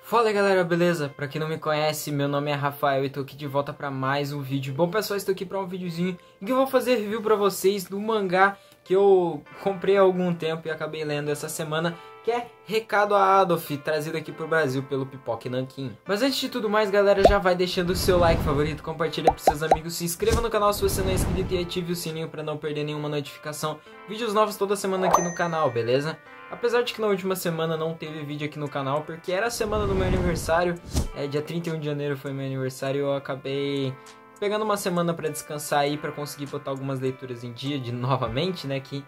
Fala galera, beleza? Pra quem não me conhece, meu nome é Rafael e tô aqui de volta pra mais um vídeo. Bom pessoal, estou aqui pra um videozinho em que eu vou fazer review pra vocês do mangá que eu comprei há algum tempo e acabei lendo essa semana, que é Recado a Adolf, trazido aqui pro Brasil pelo Pipoca Nanquim. Mas antes de tudo mais, galera, já vai deixando o seu like favorito, compartilha pros seus amigos, se inscreva no canal se você não é inscrito e ative o sininho pra não perder nenhuma notificação. Vídeos novos toda semana aqui no canal, beleza? Apesar de que na última semana não teve vídeo aqui no canal, porque era a semana do meu aniversário, dia 31 de janeiro foi meu aniversário, eu acabei pegando uma semana pra descansar aí, pra conseguir botar algumas leituras em dia novamente, né, que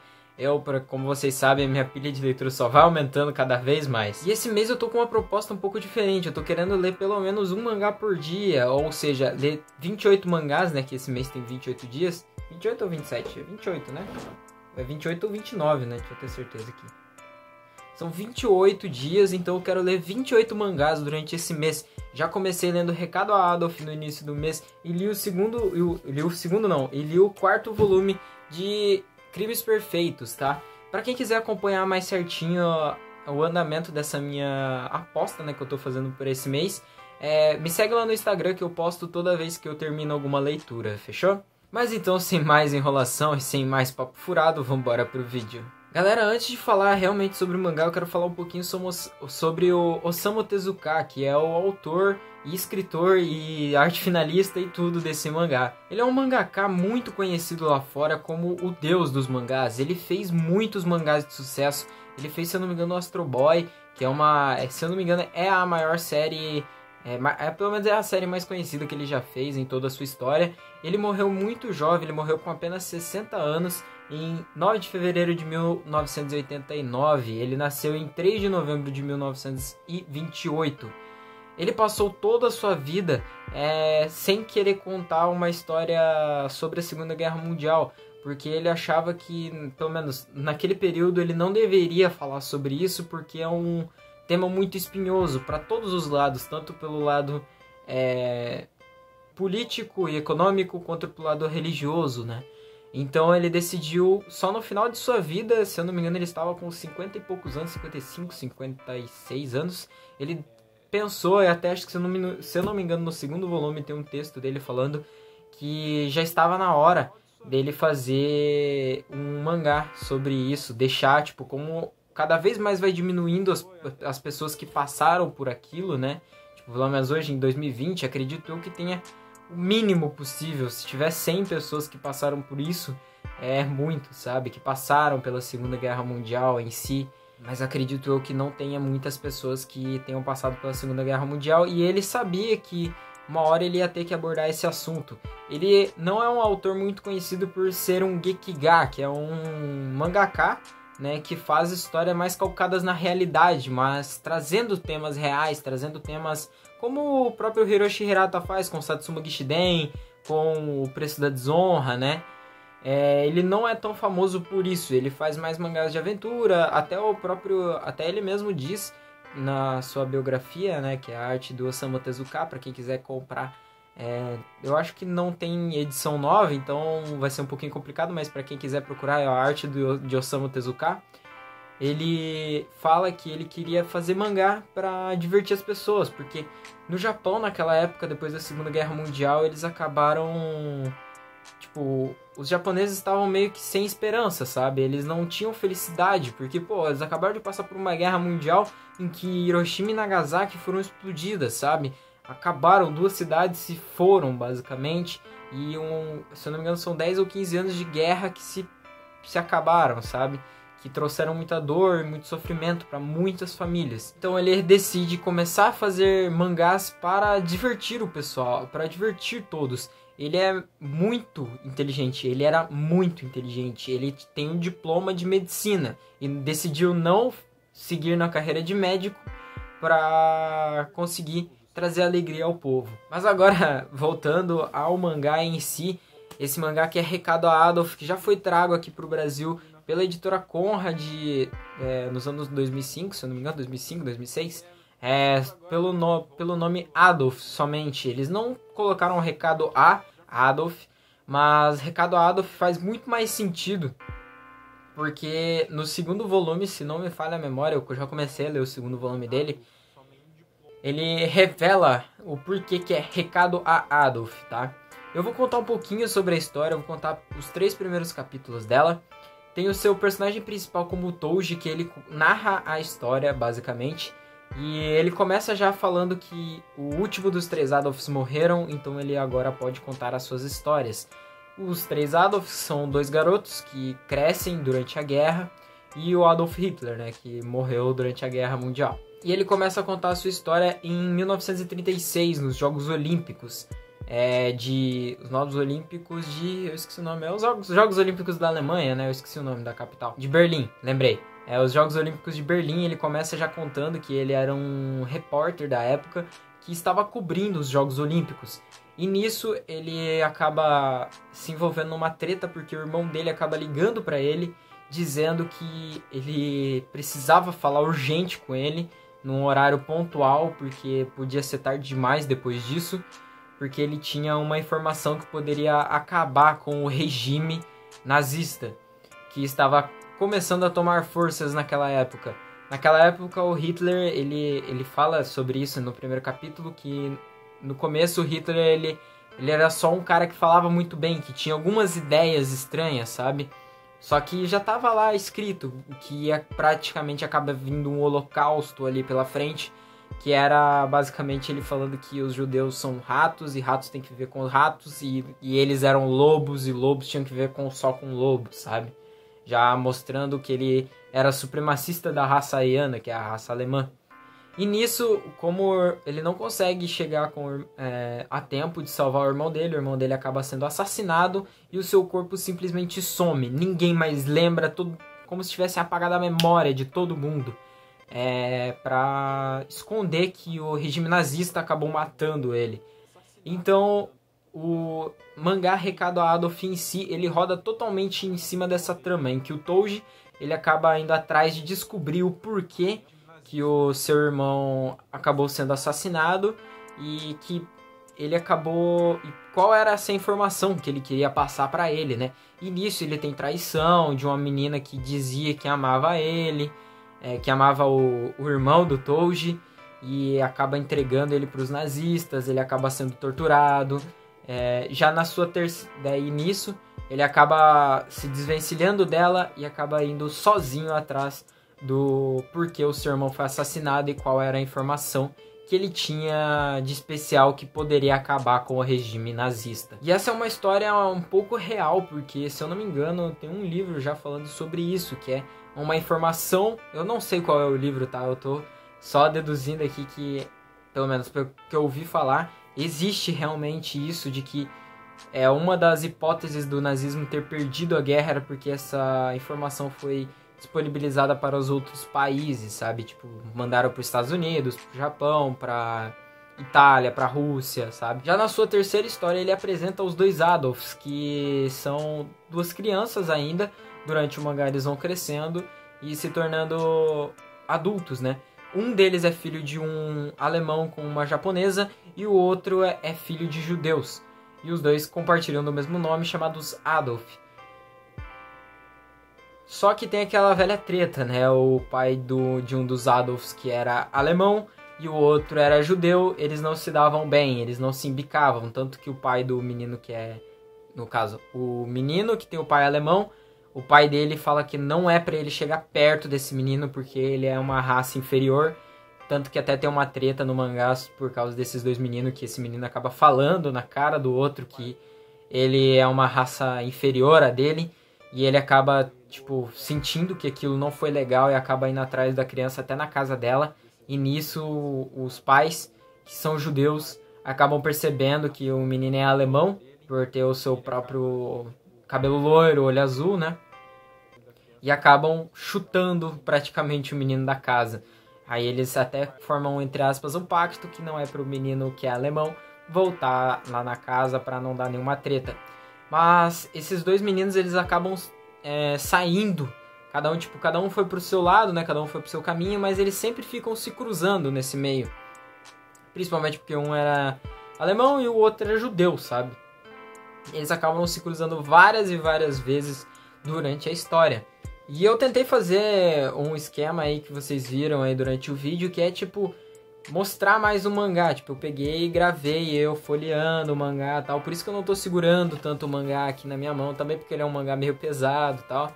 como vocês sabem, a minha pilha de leitura só vai aumentando cada vez mais. E esse mês eu tô com uma proposta um pouco diferente, eu tô querendo ler pelo menos um mangá por dia, ou seja, ler 28 mangás, né, que esse mês tem 28 dias, 28 ou 27? É 28, né? É 28 ou 29, né, deixa eu ter certeza aqui. São 28 dias, então eu quero ler 28 mangás durante esse mês. Já comecei lendo Recado a Adolf no início do mês e li o quarto volume de Crimes Perfeitos, tá? Pra quem quiser acompanhar mais certinho o andamento dessa minha aposta, né, que eu tô fazendo por esse mês, me segue lá no Instagram que eu posto toda vez que eu termino alguma leitura, fechou? Mas então, sem mais enrolação e sem mais papo furado, vambora pro vídeo. Galera, antes de falar realmente sobre o mangá, eu quero falar um pouquinho sobre o Osamu Tezuka, que é o autor e escritor e arte finalista e tudo desse mangá. Ele é um mangaka muito conhecido lá fora como o deus dos mangás. Ele fez muitos mangás de sucesso. Ele fez, se eu não me engano, o Astro Boy, que é se eu não me engano, é a maior série... pelo menos é a série mais conhecida que ele já fez em toda a sua história. Ele morreu muito jovem, ele morreu com apenas 60 anos, em 9 de fevereiro de 1989. Ele nasceu em 3 de novembro de 1928. Ele passou toda a sua vida sem querer contar uma história sobre a Segunda Guerra Mundial, porque ele achava que, pelo menos naquele período, ele não deveria falar sobre isso, porque é um tema muito espinhoso para todos os lados, tanto pelo lado político e econômico, quanto pelo lado religioso, né? Então ele decidiu, só no final de sua vida, se eu não me engano ele estava com 50 e poucos anos, 55, 56 anos, ele pensou, e até acho que se eu não me engano no segundo volume tem um texto dele falando que já estava na hora dele fazer um mangá sobre isso, deixar, tipo, como cada vez mais vai diminuindo as pessoas que passaram por aquilo, né? Tipo, pelo menos hoje, em 2020, acredito eu que tenha o mínimo possível. Se tiver 100 pessoas que passaram por isso, é muito, sabe? Que passaram pela Segunda Guerra Mundial em si. Mas acredito eu que não tenha muitas pessoas que tenham passado pela Segunda Guerra Mundial. E ele sabia que uma hora ele ia ter que abordar esse assunto. Ele não é um autor muito conhecido por ser um gekiga, que é um mangaka, né, que faz histórias mais calcadas na realidade, mas trazendo temas reais, trazendo temas como o próprio Hiroshi Hirata faz com Satsuma Gishiden, com O Preço da Desonra, né? Ele não é tão famoso por isso, ele faz mais mangás de aventura, até ele mesmo diz na sua biografia, né, que é a arte do Osamu Tezuka, para quem quiser comprar. Eu acho que não tem edição nova, então vai ser um pouquinho complicado, mas para quem quiser procurar, é a arte de Osamu Tezuka. Ele fala que ele queria fazer mangá para divertir as pessoas, porque no Japão, naquela época, depois da Segunda Guerra Mundial, eles acabaram... Tipo, os japoneses estavam meio que sem esperança, sabe? Eles não tinham felicidade, porque, eles acabaram de passar por uma guerra mundial em que Hiroshima e Nagasaki foram explodidas, sabe? Acabaram, 2 cidades se foram, basicamente, e se eu não me engano são 10 ou 15 anos de guerra que se acabaram, sabe? Que trouxeram muita dor, muito sofrimento para muitas famílias. Então ele decide começar a fazer mangás para divertir o pessoal, para divertir todos. Ele é muito inteligente, ele era muito inteligente, ele tem um diploma de medicina e decidiu não seguir na carreira de médico para conseguir trazer alegria ao povo. Mas agora, voltando ao mangá em si, esse mangá que é Recado a Adolf, que já foi trago aqui para o Brasil pela editora Conrad nos anos 2005, se eu não me engano, 2005, 2006, pelo nome Adolf somente. Eles não colocaram Recado a Adolf, mas Recado a Adolf faz muito mais sentido, porque no segundo volume, se não me falha a memória, eu já comecei a ler o segundo volume dele, ele revela o porquê que é Recado a Adolf, tá? Eu vou contar um pouquinho sobre a história, eu vou contar os 3 primeiros capítulos dela. Tem o seu personagem principal como o Touji, que ele narra a história, basicamente. E ele começa já falando que o último dos 3 Adolfs morreram, então ele agora pode contar as suas histórias. Os 3 Adolfs são 2 garotos que crescem durante a guerra, e o Adolf Hitler, né, que morreu durante a Guerra Mundial. E ele começa a contar a sua história em 1936, nos Jogos Olímpicos. Os Jogos Olímpicos de... eu esqueci o nome. Os Jogos Olímpicos da Alemanha, né? Eu esqueci o nome da capital. De Berlim, lembrei. Os Jogos Olímpicos de Berlim. Ele começa já contando que ele era um repórter da época que estava cobrindo os Jogos Olímpicos. E nisso ele acaba se envolvendo numa treta porque o irmão dele acaba ligando para ele, dizendo que ele precisava falar urgente com ele, num horário pontual, porque podia ser tarde demais depois disso, porque ele tinha uma informação que poderia acabar com o regime nazista, que estava começando a tomar forças naquela época. Naquela época, o Hitler, ele fala sobre isso no primeiro capítulo, que no começo o Hitler ele era só um cara que falava muito bem, que tinha algumas ideias estranhas, sabe? Só que já estava lá escrito que ia praticamente acaba vindo um holocausto ali pela frente, que era basicamente ele falando que os judeus são ratos e ratos têm que viver com ratos e eles eram lobos e lobos tinham que viver só com lobos, sabe? Já mostrando que ele era supremacista da raça ariana, que é a raça alemã. E nisso, como ele não consegue chegar a tempo de salvar o irmão dele acaba sendo assassinado e o seu corpo simplesmente some. Ninguém mais lembra, como se tivesse apagado a memória de todo mundo. Para esconder que o regime nazista acabou matando ele. Então, o mangá Recado a Adolf em si, ele roda totalmente em cima dessa trama, em que o Touji ele acaba indo atrás de descobrir o porquê que o seu irmão acabou sendo assassinado e que ele acabou... e qual era essa informação que ele queria passar para ele, né? E nisso ele tem traição de uma menina que dizia que amava ele, que amava o irmão do Touji, e acaba entregando ele para os nazistas, ele acaba sendo torturado. Já na sua daí nisso, ele acaba se desvencilhando dela e acaba indo sozinho atrás do porquê o seu irmão foi assassinado e qual era a informação que ele tinha de especial que poderia acabar com o regime nazista. E essa é uma história um pouco real, porque, se eu não me engano, tem um livro já falando sobre isso, que é uma informação... eu não sei qual é o livro, tá? Eu tô só deduzindo aqui que, pelo menos pelo que eu ouvi falar, existe realmente isso de que uma das hipóteses do nazismo ter perdido a guerra era porque essa informação foi disponibilizada para os outros países, sabe? Tipo, mandaram para os Estados Unidos, para o Japão, para Itália, para a Rússia, sabe? Já na sua terceira história, ele apresenta os 2 Adolfs, que são 2 crianças ainda. Durante o mangá eles vão crescendo e se tornando adultos, né? Um deles é filho de um alemão com uma japonesa e o outro é filho de judeus. E os 2 compartilham do mesmo nome, chamados Adolf. Só que tem aquela velha treta, né? O pai de um dos Adolfs que era alemão e o outro era judeu, eles não se davam bem, eles não se embicavam. Tanto que o pai do menino que é... no caso, o menino que tem o pai alemão, o pai dele fala que não é pra ele chegar perto desse menino porque ele é uma raça inferior. Tanto que até tem uma treta no mangá por causa desses 2 meninos, que esse menino acaba falando na cara do outro que ele é uma raça inferior a dele. E ele acaba, tipo, sentindo que aquilo não foi legal e acaba indo atrás da criança até na casa dela. E nisso, os pais, que são judeus, acabam percebendo que o menino é alemão, por ter o seu próprio cabelo loiro, olho azul, né? E acabam chutando praticamente o menino da casa. Aí eles até formam, entre aspas, um pacto que não é pro menino que é alemão voltar lá na casa para não dar nenhuma treta. Mas esses 2 meninos, eles acabam saindo. Cada um foi pro seu lado, né? Cada um foi pro seu caminho, mas eles sempre ficam se cruzando nesse meio. Principalmente porque um era alemão e o outro era judeu, sabe? Eles acabam se cruzando várias e várias vezes durante a história. E eu tentei fazer um esquema aí que vocês viram aí durante o vídeo, que é tipo... mostrar mais o mangá. Tipo, eu peguei e gravei eu folheando o mangá e tal. Por isso que eu não tô segurando tanto o mangá aqui na minha mão. Também porque ele é um mangá meio pesado e tal.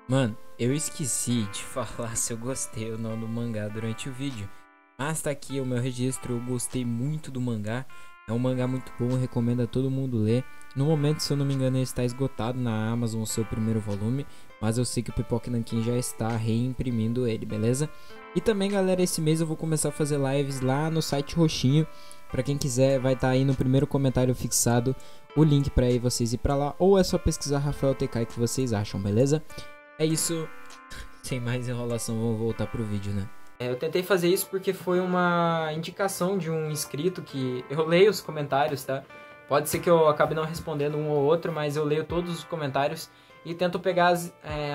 Mano, eu esqueci de falar se eu gostei ou não do mangá durante o vídeo. Mas tá aqui o meu registro, eu gostei muito do mangá. É um mangá muito bom, recomendo a todo mundo ler. No momento, se eu não me engano, ele está esgotado na Amazon, o seu primeiro volume. Mas eu sei que o Pipoca Nanquim já está reimprimindo ele, beleza? E também, galera, esse mês eu vou começar a fazer lives lá no site roxinho. Pra quem quiser, vai estar aí no primeiro comentário fixado o link pra aí vocês ir pra lá. Ou é só pesquisar Rafael TK que vocês acham, beleza? É isso, sem mais enrolação, vamos voltar pro vídeo, né? Eu tentei fazer isso porque foi uma indicação de um inscrito que eu leio os comentários, tá? Pode ser que eu acabe não respondendo um ou outro, mas eu leio todos os comentários e tento pegar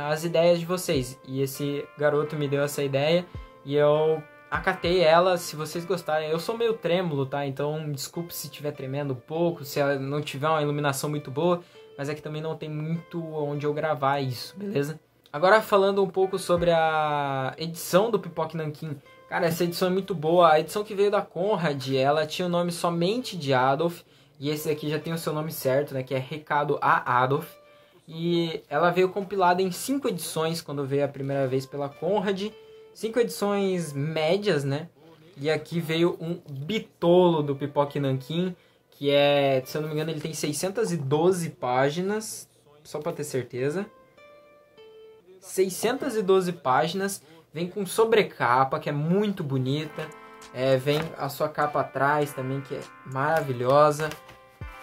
as ideias de vocês. E esse garoto me deu essa ideia e eu acatei ela. Se vocês gostarem, eu sou meio trêmulo, tá? Então desculpe se estiver tremendo um pouco, se ela não tiver uma iluminação muito boa, mas é que também não tem muito onde eu gravar isso, beleza? Agora falando um pouco sobre a edição do Pipoca Nanquim. Cara, essa edição é muito boa. A edição que veio da Conrad, ela tinha o nome somente de Adolf. E esse aqui já tem o seu nome certo, né? Que é Recado a Adolf. E ela veio compilada em 5 edições quando veio a primeira vez pela Conrad. 5 edições médias, né? E aqui veio um bitolo do Pipoca Nanquim. Que é, se eu não me engano, ele tem 612 páginas. Só pra ter certeza. 612 páginas, vem com sobrecapa, que é muito bonita, vem a sua capa atrás também, que é maravilhosa,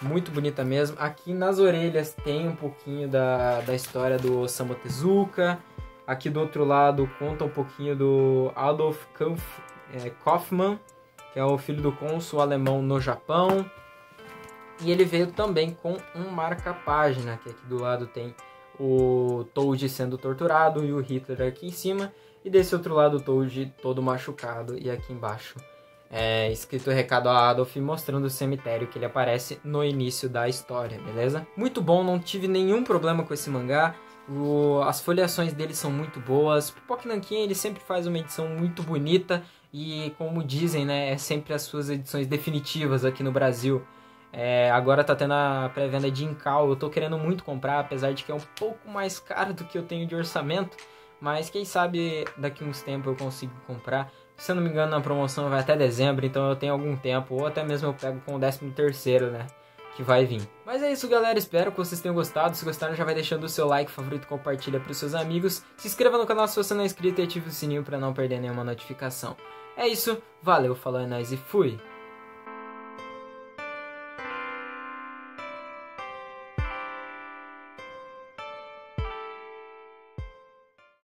muito bonita mesmo. Aqui nas orelhas tem um pouquinho da história do Osamu Tezuka, aqui do outro lado conta um pouquinho do Adolf Kaufmann, que é o filho do cônsul alemão no Japão, e ele veio também com um marca-página, que aqui do lado tem o Toad sendo torturado e o Hitler aqui em cima. E desse outro lado o Toad todo machucado. E aqui embaixo é escrito recado a Adolf, mostrando o cemitério que ele aparece no início da história, beleza? Muito bom, não tive nenhum problema com esse mangá. As folheações dele são muito boas. Pipoca Nanquim, ele sempre faz uma edição muito bonita. E como dizem, né, é sempre as suas edições definitivas aqui no Brasil. Agora tá tendo a pré-venda de Incal, eu tô querendo muito comprar, apesar de que é um pouco mais caro do que eu tenho de orçamento, mas quem sabe daqui uns tempos eu consigo comprar. Se eu não me engano, na promoção vai até dezembro, então eu tenho algum tempo, ou até mesmo eu pego com o 13º, né, que vai vir. Mas é isso, galera, espero que vocês tenham gostado. Se gostaram, já vai deixando o seu like, favorito, compartilha pros seus amigos. Se inscreva no canal se você não é inscrito e ative o sininho pra não perder nenhuma notificação. É isso, valeu, falou, é nóis e fui!